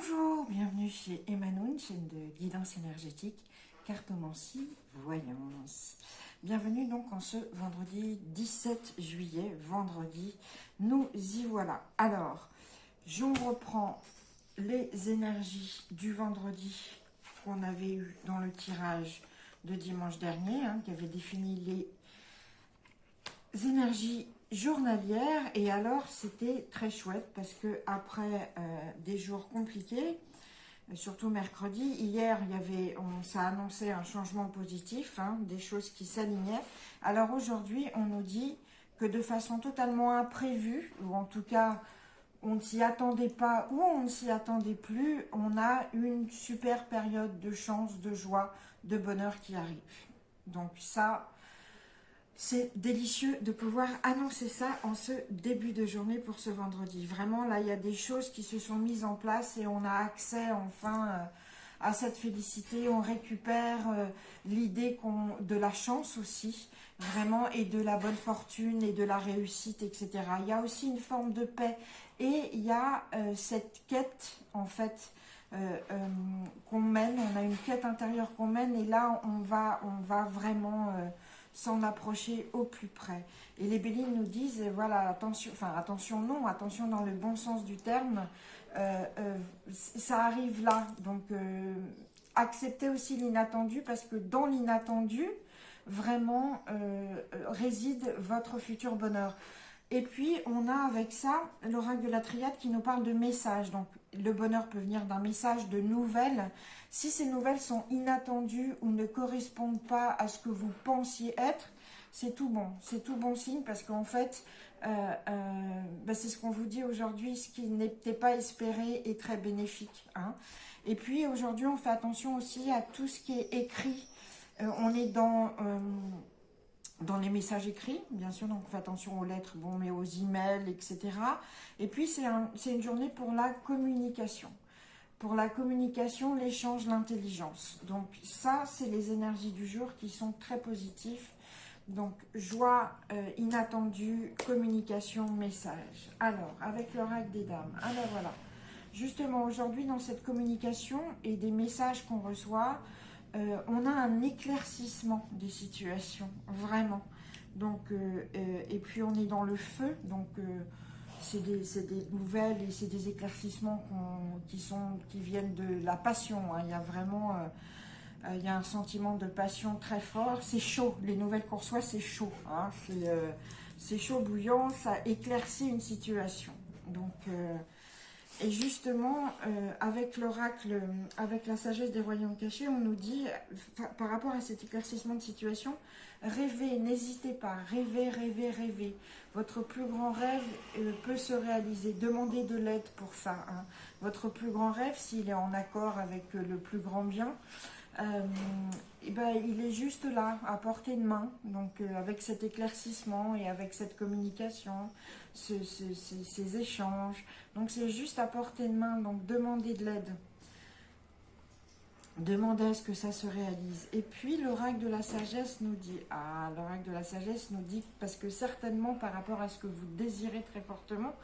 Bonjour, bienvenue chez Emmanuel, chaîne de guidance énergétique, cartomancie, voyance. Bienvenue donc en ce vendredi 17 juillet, vendredi, nous y voilà. Alors, je vous reprends les énergies du vendredi qu'on avait eu dans le tirage de dimanche dernier, qui avait défini les énergies journalière. Et alors c'était très chouette parce que après des jours compliqués, surtout mercredi, hier ça annonçait un changement positif, des choses qui s'alignaient. Alors aujourd'hui on nous dit que de façon totalement imprévue, ou en tout cas on ne s'y attendait pas ou on ne s'y attendait plus, on a une super période de chance, de joie, de bonheur qui arrive. Donc ça, c'est délicieux de pouvoir annoncer ça en ce début de journée pour ce vendredi. Vraiment, là, il y a des choses qui se sont mises en place et on a accès enfin à cette félicité. On récupère l'idée de la chance aussi, vraiment, et de la bonne fortune et de la réussite, etc. Il y a aussi une forme de paix et il y a cette quête, en fait, qu'on mène. On a une quête intérieure qu'on mène et là, on va vraiment s'en approcher au plus près. Et les Béliers nous disent, voilà, attention, enfin attention non, attention dans le bon sens du terme, ça arrive là. Donc acceptez aussi l'inattendu parce que dans l'inattendu, vraiment réside votre futur bonheur. Et puis, on a avec ça l'oracle de la triade qui nous parle de messages. Donc, le bonheur peut venir d'un message, de nouvelles. Si ces nouvelles sont inattendues ou ne correspondent pas à ce que vous pensiez être, c'est tout bon. C'est tout bon signe parce qu'en fait, c'est ce qu'on vous dit aujourd'hui, ce qui n'était pas espéré est très bénéfique. Et puis, aujourd'hui, on fait attention aussi à tout ce qui est écrit. On est dans les messages écrits, bien sûr, donc on fait attention aux lettres, mais aux emails, etc. Et puis, c'est une journée pour la communication. Pour la communication, l'échange, l'intelligence. Donc ça, c'est les énergies du jour qui sont très positives. Donc, joie inattendue, communication, message. Alors, avec l'oracle des dames. Alors voilà, justement, aujourd'hui, dans cette communication et des messages qu'on reçoit, on a un éclaircissement des situations, vraiment. Donc, et puis on est dans le feu, donc c'est des nouvelles et c'est des éclaircissements qui viennent de la passion. Il y a vraiment il y a un sentiment de passion très fort. C'est chaud, les nouvelles qu'on reçoit, c'est chaud. C'est chaud, bouillant, ça éclaircit une situation. Donc, et justement, avec l'oracle, avec la sagesse des royaumes cachés, on nous dit, par rapport à cet éclaircissement de situation, rêvez, n'hésitez pas, rêvez, rêvez, rêvez. Votre plus grand rêve peut se réaliser. Demandez de l'aide pour ça. Votre plus grand rêve, s'il est en accord avec le plus grand bien, il est juste là, à portée de main. Donc avec cet éclaircissement et avec cette communication, ces échanges. Donc c'est juste à portée de main, donc demandez de l'aide. Demandez à ce que ça se réalise. Et puis l'oracle de la sagesse nous dit, l'oracle de la sagesse nous dit, parce que certainement par rapport à ce que vous désirez très fortement,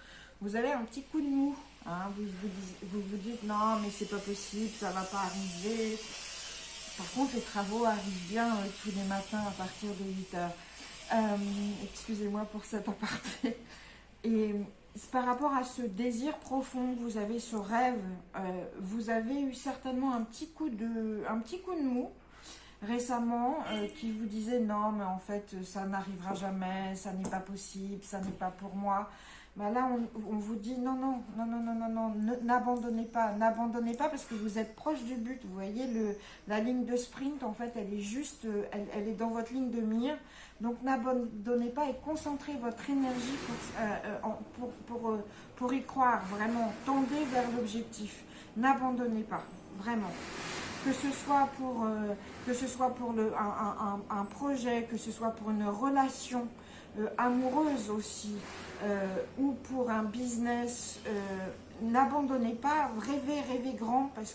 vous avez un petit coup de mou. Vous vous dites, non mais c'est pas possible, ça va pas arriver. Par contre, les travaux arrivent bien tous les matins à partir de 8h. Excusez-moi pour cet aparté. Et par rapport à ce désir profond que vous avez, ce rêve, vous avez eu certainement un petit coup de mou récemment qui vous disait non, mais en fait, ça n'arrivera jamais, ça n'est pas possible, ça n'est pas pour moi. Là, on vous dit non, n'abandonnez pas parce que vous êtes proche du but. Vous voyez, la ligne de sprint, en fait, elle est juste, elle est dans votre ligne de mire. Donc, n'abandonnez pas et concentrez votre énergie pour y croire, vraiment. Tendez vers l'objectif. N'abandonnez pas, vraiment. Que ce soit pour un projet, que ce soit pour une relation amoureuse aussi, ou pour un business, n'abandonnez pas, rêvez grand parce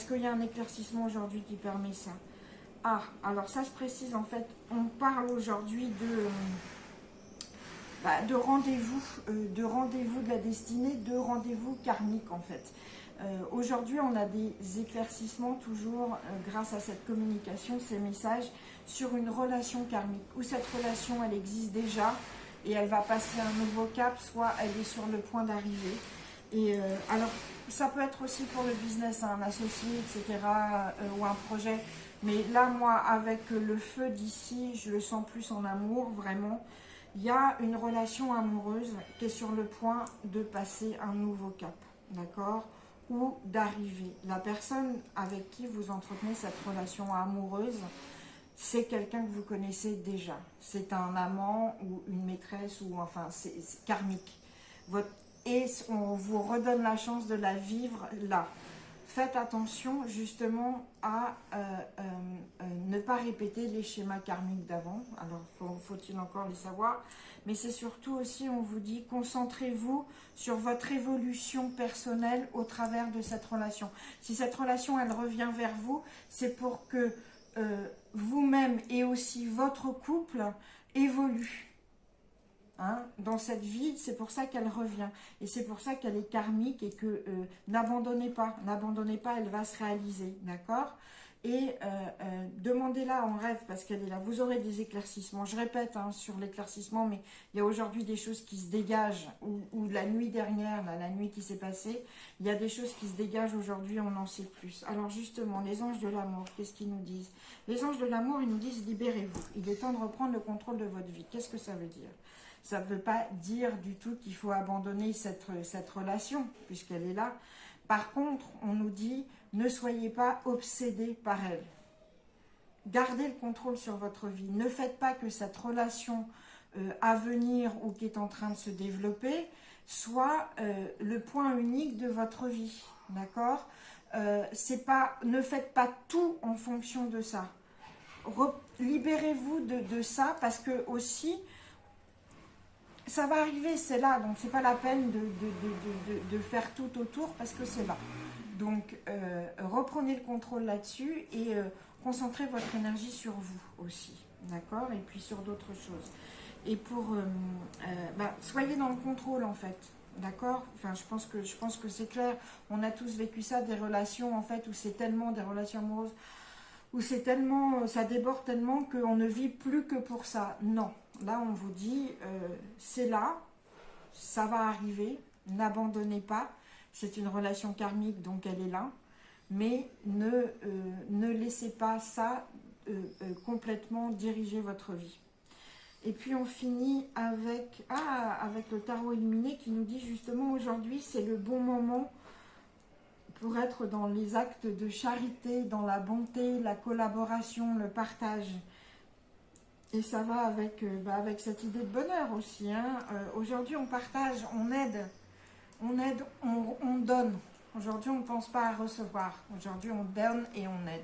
qu'il y a un éclaircissement aujourd'hui qui permet ça. Alors ça se précise, en fait, on parle aujourd'hui de rendez-vous de la destinée, de rendez-vous karmique en fait. Aujourd'hui, on a des éclaircissements toujours grâce à cette communication, ces messages, sur une relation karmique, où cette relation, elle existe déjà et elle va passer un nouveau cap, soit elle est sur le point d'arriver. Et alors, ça peut être aussi pour le business, un associé, etc., ou un projet. Mais là, moi, avec le feu d'ici, je le sens plus en amour, vraiment. Il y a une relation amoureuse qui est sur le point de passer un nouveau cap, d'accord? Ou d'arriver. La personne avec qui vous entretenez cette relation amoureuse, c'est quelqu'un que vous connaissez déjà. C'est un amant ou une maîtresse, ou enfin, c'est karmique. Et on vous redonne la chance de la vivre là. Faites attention justement à ne pas répéter les schémas karmiques d'avant. Alors, faut-il encore les savoir? Mais c'est surtout aussi, on vous dit, concentrez-vous sur votre évolution personnelle au travers de cette relation. Si cette relation, elle revient vers vous, c'est pour que vous-même et aussi votre couple évoluent. Hein, dans cette vie, c'est pour ça qu'elle revient. Et c'est pour ça qu'elle est karmique et que n'abandonnez pas, elle va se réaliser, d'accord? Et demandez-la en rêve parce qu'elle est là. Vous aurez des éclaircissements. Je répète hein, sur l'éclaircissement, mais il y a aujourd'hui des choses qui se dégagent. Ou la nuit dernière, là, la nuit qui s'est passée, il y a des choses qui se dégagent aujourd'hui, on en sait plus. Alors justement, les anges de l'amour, qu'est-ce qu'ils nous disent? Les anges de l'amour, ils nous disent libérez-vous. Il est temps de reprendre le contrôle de votre vie. Qu'est-ce que ça veut dire? Ça ne veut pas dire du tout qu'il faut abandonner cette relation, puisqu'elle est là. Par contre, on nous dit, ne soyez pas obsédés par elle. Gardez le contrôle sur votre vie. Ne faites pas que cette relation à venir ou qui est en train de se développer soit le point unique de votre vie. D'accord? Ne faites pas tout en fonction de ça. Libérez-vous de ça parce que aussi... ça va arriver, c'est là, donc c'est pas la peine de faire tout autour parce que c'est là. Donc reprenez le contrôle là-dessus et concentrez votre énergie sur vous aussi, d'accord? Et puis sur d'autres choses. Et pour soyez dans le contrôle en fait, d'accord? Enfin, je pense que c'est clair. On a tous vécu ça, des relations en fait où c'est tellement des relations amoureuses où c'est tellement, ça déborde tellement qu'on ne vit plus que pour ça. Non, là on vous dit, c'est là, ça va arriver, n'abandonnez pas, c'est une relation karmique donc elle est là, mais ne laissez pas ça complètement diriger votre vie. Et puis on finit avec le tarot illuminé qui nous dit justement aujourd'hui c'est le bon moment pour être dans les actes de charité, dans la bonté, la collaboration, le partage. Et ça va avec cette idée de bonheur aussi. Hein. Aujourd'hui, on partage, on aide, on donne. Aujourd'hui, on ne pense pas à recevoir. Aujourd'hui, on donne et on aide.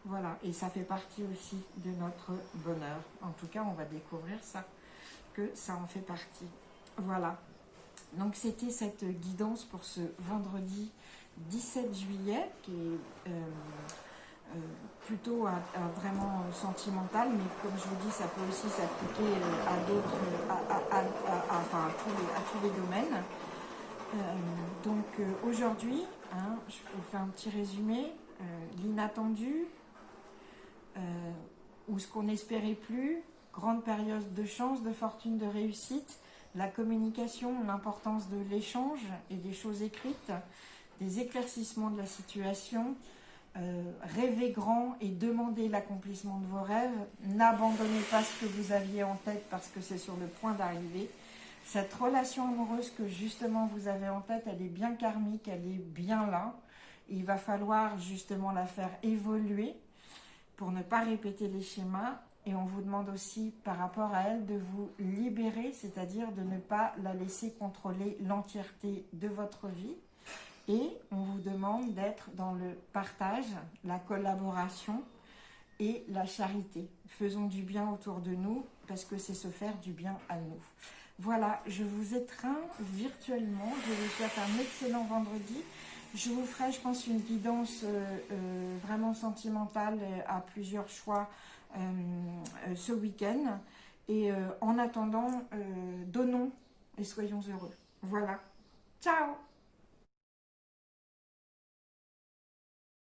Voilà, et ça fait partie aussi de notre bonheur. En tout cas, on va découvrir ça, que ça en fait partie. Voilà. Donc, c'était cette guidance pour ce vendredi 17 juillet, qui est plutôt vraiment sentimental, mais comme je vous dis, ça peut aussi s'appliquer à d'autres, à tous les domaines. Donc aujourd'hui, hein, je vous fais un petit résumé, l'inattendu, ou ce qu'on n'espérait plus, grande période de chance, de fortune, de réussite, la communication, l'importance de l'échange et des choses écrites, des éclaircissements de la situation, rêvez grand et demandez l'accomplissement de vos rêves, n'abandonnez pas ce que vous aviez en tête parce que c'est sur le point d'arriver. Cette relation amoureuse que justement vous avez en tête, elle est bien karmique, elle est bien là. Il va falloir justement la faire évoluer pour ne pas répéter les schémas. Et on vous demande aussi par rapport à elle de vous libérer, c'est-à-dire de ne pas la laisser contrôler l'entièreté de votre vie. Et on vous demande d'être dans le partage, la collaboration et la charité. Faisons du bien autour de nous parce que c'est se faire du bien à nous. Voilà, je vous étreins virtuellement. Je vous souhaite un excellent vendredi. Je vous ferai, je pense, une guidance vraiment sentimentale à plusieurs choix ce week-end. Et en attendant, donnons et soyons heureux. Voilà. Ciao!